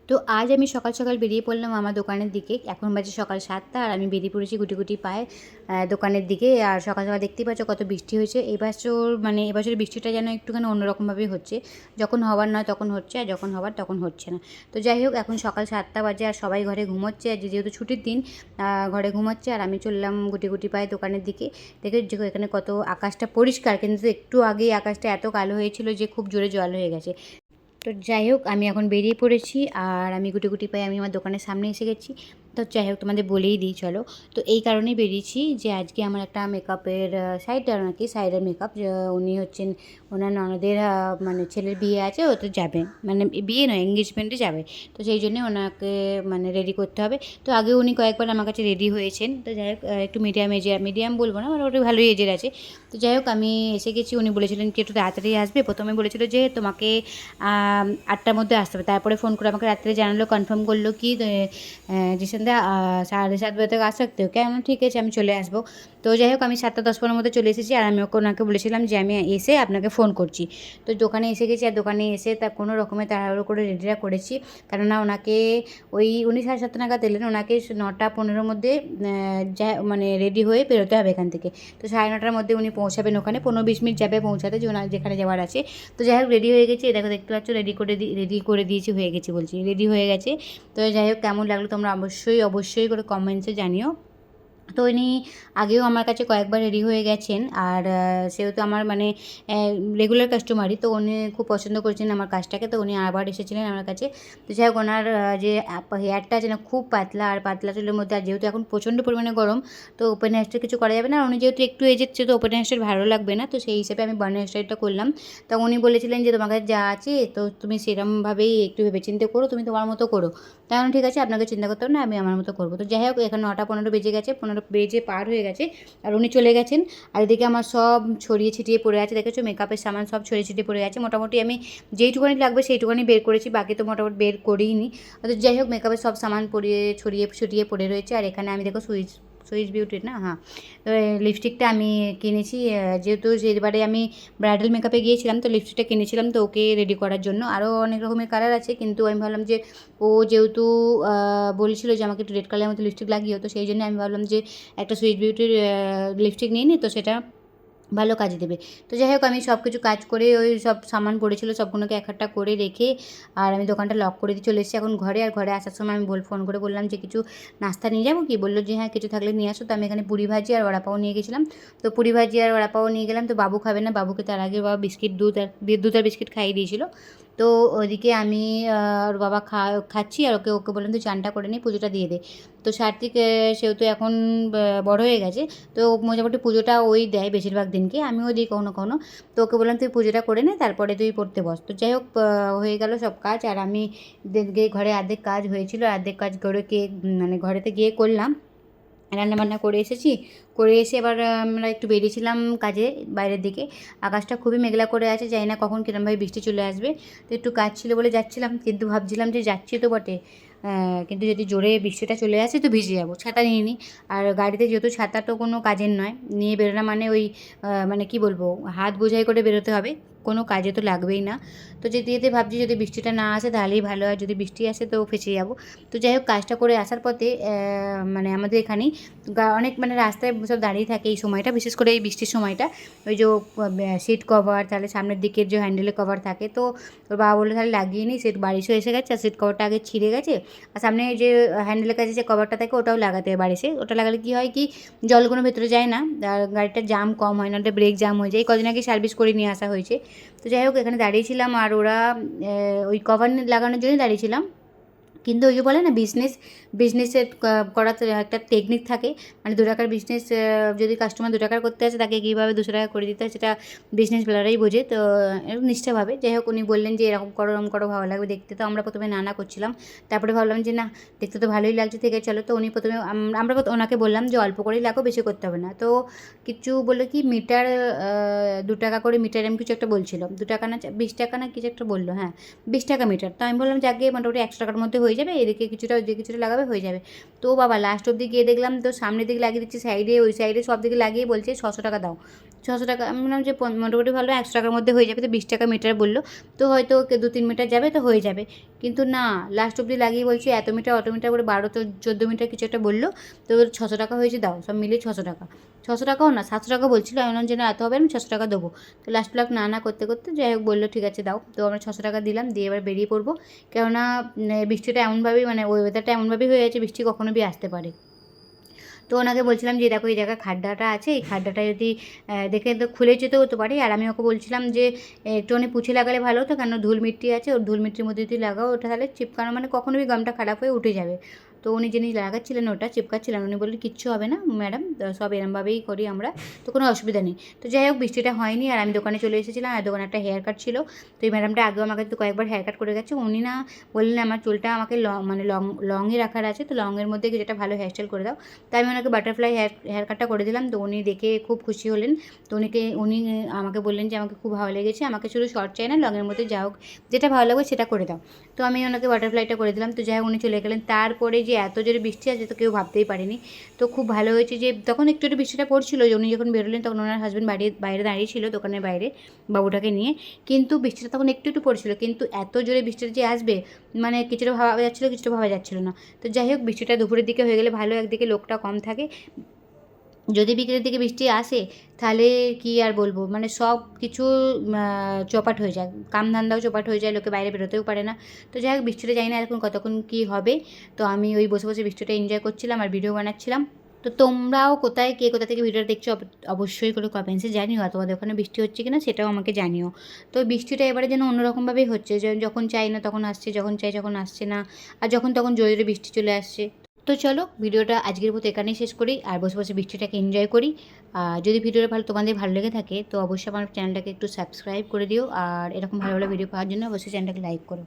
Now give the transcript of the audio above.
তো আজ আমি সকাল সকাল বেরিয়ে পড়লাম আমার দোকানের দিকে। এখন বাজে সকাল ৭টা আর আমি বেরিয়ে পড়েছি গুটি গুটি পায়ে দোকানের দিকে। আর সকাল সকাল দেখতেই পাচ্ছ কত বৃষ্টি হয়েছে। এবছর বৃষ্টিটা যেন একটুখানি অন্যরকমভাবেই হচ্ছে। যখন হওয়ার নয় তখন হচ্ছে, আর যখন হওয়ার তখন হচ্ছে না। তো যাই হোক, এখন সকাল ৭টা বাজে আর সবাই ঘরে ঘুমোচ্ছে। আর যেহেতু ছুটির দিন, ঘরে ঘুমোচ্ছে আর আমি চললাম গুটি গুটি পায়ে দোকানের দিকে। দেখে যে এখানে কত আকাশটা পরিষ্কার, কিন্তু একটু আগেই আকাশটা এত কালো হয়েছিল যে খুব জোরে জল হয়ে গেছে। তো যাই হোক, আমি এখন বেরিয়ে পড়েছি আর আমি গুটি গুটি পায়ে আমি আমার দোকানের সামনে এসে গেছি। তো যাই হোক, তোমাদের বলেই দিই চলো। তো এই কারণেই বেরিয়েছি যে আজকে আমার একটা মেকআপের সাইডার নাকি সাইডার মেকআপ, উনি হচ্ছেন ওনার ননদের মানে ছেলের বিয়ে আছে, ওতে যাবে, মানে বিয়ে নয় এঙ্গেজমেন্টে যাবে। তো সেই জন্যে ওনাকে মানে রেডি করতে হবে। তো আগে উনি কয়েকবার আমার কাছে রেডি হয়েছেন। তো যাই হোক, একটু মিডিয়াম বলবো না, মানে ওটা ভালোই এজের আছে। তো যাই হোক, আমি এসে গেছি। উনি বলেছিলেন কি একটু তাড়াতাড়ি আসবে। প্রথমে বলেছিল যে তোমাকে ৮টার মধ্যে আসতে হবে। তারপরে ফোন করে আমাকে রাত্রে জানালো, কনফার্ম করলো কি জিসেন্দা 7:30 বাজে তক আ সকতে हो क्या? আমি ঠিক আছে, আমি চলে আসবো। তো যাই হোক, আমি 7:10-15 মধ্যে চলে এসেছি। আর আমি ওনাকে বলেছিলাম যে আমি এসে আপনাকে ফোন করছি। তো দোকানে এসে গেছি, আর দোকানে এসে তা কোনো রকমে তাড়াহুড়ো করে রেডিটা করেছি। কেননা ওনাকে উনি 7:30 নাগাদ এলেন, ওনাকে 9:15 মধ্যে যা মানে রেডি হয়ে বেরোতে হবে এখান থেকে। তো 9:30টার মধ্যে উনি পৌঁছাবেন ওখানে, 15-20 মিনিট যাবে পৌঁছাতে, যে ওনার যেখানে যাওয়ার আছে। তো যাই হোক, রেডি হয়ে গেছি। দেখো, দেখতে পাচ্ছ রেডি করে দিয়েছি, হয়ে গেছি বলছি, রেডি হয়ে গেছে। তো যাই হোক, কেমন লাগলো তোমরা অবশ্যই করে কমেন্টসে জানিও। তো উনি আগেও আমার কাছে কয়েকবার রেডি হয়ে গেছেন। আর সেহেতু আমার মানে রেগুলার কাস্টমারই, তো উনি খুব পছন্দ করেছেন আমার কাজটাকে। তো উনি আবার এসেছিলেন আমার কাছে। তো যাই হোক, ওনার যে হেয়ারটা আছে না, খুব পাতলা, আর পাতলা চুলের মধ্যে, আর যেহেতু এখন প্রচণ্ড পরিমাণে গরম, তো ওপেন হেয়ারস্টাইল কিছু করা যাবে না। আর উনি যেহেতু একটু এজের, তো ওপেন হেয়ারস্টাইল ভালো লাগবে না। তো সেই হিসেবে আমি বান হেয়ারস্টাইলটা করলাম। তো উনি বলেছিলেন যে তোমার কাছে যা আছে তো তুমি সেরকমভাবেই একটু ভেবেচিন্তে করো, তুমি তোমার মতো করো। তাহলে ঠিক আছে, আপনাকে চিন্তা করতে হবে না, আমি আমার মতো করবো। তো যাই হোক, এখন 9:15 বেজে গেছে, 15 বেজে পার হয়ে গেছে, আর উনি চলে গেছেন। আর এদিকে আমার সব ছড়িয়ে ছিটিয়ে পড়ে আছে, দেখেছো মেকআপের সামান সব ছড়িয়ে ছিটিয়ে পড়ে আছে। মোটামুটি আমি যেইটুকুনি লাগবে সেইটুকুনি বের করেছি, বাকি তো মোটামুটি বের করিনি। তো যাই হোক, মেকআপের সব সামান ছড়িয়ে ছিটিয়ে পড়ে রয়েছে। আর এখানে আমি দেখো সুইস বিউটির না, হ্যাঁ, তো লিপস্টিকটা আমি কিনেছি, যেহেতু সেবারে আমি ব্রাইডাল মেকআপে গিয়েছিলাম, তো লিপস্টিকটা কিনেছিলাম তো ওকে রেডি করার জন্য। আরও অনেক রকমের কালার আছে, কিন্তু আমি ভাবলাম যে ও যেহেতু বলেছিল যে আমাকে একটু রেড কালারের মতো লিপস্টিক লাগিও, তো সেই জন্য আমি ভাবলাম যে একটা সুইস বিউটির লিপস্টিক নিয়ে নিই, তো সেটা ভালো কাজে দেবে। তো যাই হোক, আমি সব কিছু কাজ করে ওই সব সামান পড়েছিল সবগুলোকে এক একটা করে রেখে, আর আমি দোকানটা লক করে দিয়ে চলে এসেছি এখন ঘরে। আর ঘরে আসার সময় আমি ফোন করে বললাম যে কিছু নাস্তা নিয়ে যাবো কি? বললো যে হ্যাঁ, কিছু থাকলে নিয়ে আসো। তো আমি এখানে পুরি ভাজি আর বড়াপাও নিয়ে গেছিলাম। তো পুরি ভাজি আর বড়াপাও নিয়ে গেলাম। তো বাবু খাবে না, বাবুকে তার আগে বাবা দুধ আর বিস্কিট খাইয়ে দিয়েছিল। তো ওদিকে আমি ওর বাবা খাচ্ছি, আর ওকে ওকে বললাম তুই চানটা করে নিই, পুজোটা দিয়ে দে। তো সার্থিক সেহেতু এখন বড় হয়ে গেছে, তো মোটামুটি পুজোটা ওই দেয় বেশিরভাগ দিনকে, আমিও দিই কখনো কখনো। তো ওকে বললাম তুই পুজোটা করে নে, তারপরে তুই পড়তে বস। তো যাই হোক, হয়ে গেল সব কাজ। আর আমি গিয়ে ঘরে অর্ধেক কাজ হয়েছিল, অর্ধেক কাজ করে মানে ঘরেতে গিয়ে করলাম, রান্নাবান্না করে এসেছি। করে এসে এবার আমরা একটু বেরিয়েছিলাম কাজে বাইরের দিকে। আকাশটা খুবই মেঘলা করে আছে, জানি না কখন কিরমভাবে বৃষ্টি চলে আসবে। তো একটু কাজ ছিল বলে যাচ্ছিলাম, কিন্তু ভাবছিলাম যে যাচ্ছি তো বটে, কিন্তু যদি জোরে বৃষ্টিটা চলে আসে তো ভিজে যাবো, ছাতা নিয়ে নিই। আর গাড়িতে যেহেতু ছাতা তো কোনো কাজের নয়, নিয়ে বেরোনো মানে ওই মানে কি বলবো, হাত বোঝাই করে বেরোতে হবে, কোনো কাজে তো লাগবেই না। তো যেতে যেতে ভাবছি যদি বৃষ্টিটা না আসে তাহলেই ভালো হয়, যদি বৃষ্টি আসে তো ফেঁসে যাবো। তো যাই হোক, কাজটা করে আসার পথে মানে আমাদের এখানেই অনেক মানে রাস্তায় সব দাঁড়িয়ে থাকে এই সময়টা, বিশেষ করে এই বৃষ্টির সময়টা। ওই যে সিট কভার, তাহলে সামনের দিকের যে হ্যান্ডেলের কভার থাকে, তো ওর বাবা বললো তাহলে লাগিয়ে নিই, সিট বারিশও এসে গেছে, আর সিট কভারটা আগে ছিঁড়ে গেছে। আর সামনে যে হ্যান্ডেলের কাছে যে কভারটা থাকে ওটাও লাগাতে হবে বারিশে। ওটা লাগালে কী হয় কি, জলগুলো ভেতরে যায় না, আর গাড়িটার জাম কম হয় না, ওটা ব্রেক জাম হয়ে যায়। এই কদিন আগে সার্ভিস করে নিয়ে আসা হয়েছে। তো যাই হোক, এখানে দাঁড়িয়েছিলাম, আর ওরা ওই কভার লাগানোর জন্যই দাঁড়িয়েছিলাম। কিন্তু ওই যে বলে না, বিজনেসের করার তো একটা টেকনিক থাকে, মানে 2 টাকার বিজনেস, যদি কাস্টমার 2 টাকার করতে আসে তাকে কীভাবে 200 টাকা করে দিতে হয় সেটা বিজনেস বেলারাই বোঝে। তো এরকম নিষ্ঠাভাবে, যাই হোক, উনি বললেন যে এরকম করো এরকম করো, ভালো লাগবে দেখতে। তো আমরা প্রথমে না করছিলাম, তারপরে ভাবলাম যে না, দেখতে তো ভালোই লাগছে, ঠিক আছে চলো। তো উনি প্রথমে আমরা ওনাকে বললাম যে অল্প করেই লাগো, বেশি করতে হবে না। তো কিছু বললো কি মিটার 2 টাকা করে মিটার, এমন কিছু একটা বলছিল, 2 টাকা না 20 টাকা না কিছু একটা বললো, হ্যাঁ 20 টাকা মিটার। তো আমি বললাম যে আগে মোটামুটি 100 টাকার মধ্যে হয়ে যাবে, এদিকে কিছুটা ওইদিকে কিছুটা লাগাবে, হয়ে যাবে। তো বাবা লাস্ট অব্দি গিয়ে দেখলাম, তো সামনের দিকে লাগিয়ে দিচ্ছে, সাইডে ওই সাইডে সব দিকে লাগিয়ে বলছে 600 টাকা দাও। 600 টাকা। আমি বললাম যে মোটামুটি ভালো 100 টাকার মধ্যে হয়ে যাবে, তো 20 টাকা মিটার বললো, তো হয়তো 2-3 মিটার যাবে তো হয়ে যাবে। কিন্তু না, লাস্ট অবধি লাগিয়ে বলছি এত মিটার অত মিটার করে 12-14 মিটার কিছু একটা বললো। তো 600 টাকা হয়েছে, দাও সব মিলিয়ে 600 টাকা। 600 টাকাও না, 700 টাকা বলছিল। আমি বললাম যে না এত হবে, আমি 600 টাকা দেবো। তো লাস্ট না করতে করতে যাই হোক বললো ঠিক আছে দাও। তো আমরা 600 টাকা দিলাম, দিয়ে এবার বেরিয়ে পড়বো। কেননা বৃষ্টিটা এমনভাবেই মানে ওয়েদারটা এমনভাবেই হয়ে আছে, বৃষ্টি কখনো বি আসতে পারে। তো ওনাকে বলছিলাম যে দেখো এই জায়গায় খাড্ডাটা আছে, এই খাড্ডাটা যদি দেখে তো খুলে যেতে হতে পারে। আর আমি ওকে বলছিলাম যে একটুখানি পুছে লাগালে ভালো হতো, কেন ধুল মিট্টি আছে, ওর ধুল মিট্টির মধ্যে যদি লাগাও ওটা তাহলে চিপকানো মানে কখনোই গামটা খারাপ হয়ে উঠে যাবে। তো উনি যিনি লাগাচ্ছিলেন ওটা চিপকাচ্ছিলেন, উনি বললেন কিচ্ছু হবে না ম্যাডাম, সব এরমভাবেই করি আমরা, তো কোনো অসুবিধা নেই। তো যাই হোক বৃষ্টিটা হয়নি, আর আমি দোকানে চলে এসেছিলাম, আর দোকানে একটা হেয়ার কাট ছিল। তো এই ম্যাডামটা আগেও আমাকে তো কয়েকবার হেয়ার কাট করে গেছে। উনি না বললেন আমার চুলটা আমাকে মানে লংয়ে রাখার আছে, তো লংয়ের মধ্যে যেটা ভালো হেয়ারস্টাইল করে দাও। তাই আমি ওনাকে বাটারফ্লাই হেয়ার কাটটা করে দিলাম। তো উনি দেখে খুব খুশি হলেন। তো উনি আমাকে বললেন যে আমাকে খুব ভালো লেগেছে, আমাকে শুধু শর্ট চাই না, লংয়ের মধ্যে যা হোক যেটা ভালো লাগবে সেটা করে দাও। তো আমি ওনাকে বাটারফ্লাইটা করে দিলাম। তো যাই হোক উনি চলে গেলেন। তারপরে যে এত জোরে বৃষ্টি আছে তো কেউ ভাবতেই পারেনি। তো খুব ভালো হয়েছে যে তখন একটু একটু বৃষ্টিটা পড়ছিল, যে উনি যখন বেরোলেন তখন ওনার হাজব্যান্ড বাইরে দাঁড়িয়ে ছিল দোকানের বাইরে বাবুটাকে নিয়ে। কিন্তু বৃষ্টিটা তখন একটু একটু পড়ছিল, কিন্তু এত জোরে বৃষ্টিটা যে আসবে মানে কিছুটা ভাবা যাচ্ছিলো, কিছুটা ভাবা যাচ্ছিলো না। তো যাই হোক বৃষ্টিটা দুপুরের দিকে হয়ে গেলে ভালো, একদিকে লোকটা কম থাকে। যদি বিকেলের দিকে বৃষ্টি আসে তাহলে কি আর বলবো, মানে সব কিছু চপাট হয়ে যায়, কামধান্দাও চপাট হয়ে যায়, লোকে বাইরে বেরোতেও পারে না। তো যাই হোক বৃষ্টিটা জানি না এখন কতক্ষণ কী হবে। তো আমি ওই বসে বসে বৃষ্টিটা এনজয় করছিলাম আর ভিডিও বানাচ্ছিলাম। তো তোমরাও কোথায় কে কোথা থেকে ভিডিওটা দেখছো অবশ্যই করে কমেন্টসে জানিও, আর তোমাদের ওখানে বৃষ্টি হচ্ছে কিনা সেটাও আমাকে জানিও। তো বৃষ্টিটা এবারে যেন অন্যরকমভাবেই হচ্ছে, যে যখন চাই না তখন আসছে, যখন চাই তখন আসছে না, আর যখন তখন জোরে জোরে বৃষ্টি চলে আসছে। তো চলো ভিডিওটা আজকের মতো এখানেই শেষ করি, আর বসে বসে বৃষ্টিটাকে এনজয় করি। যদি ভিডিওটা তোমাদের ভালো লেগে থাকে তো অবশ্যই আমার চ্যানেলটাকে একটু সাবস্ক্রাইব করে দিও, আর এরকম ভালো ভালো ভিডিও পাওয়ার জন্য অবশ্যই চ্যানেলটাকে লাইক করো।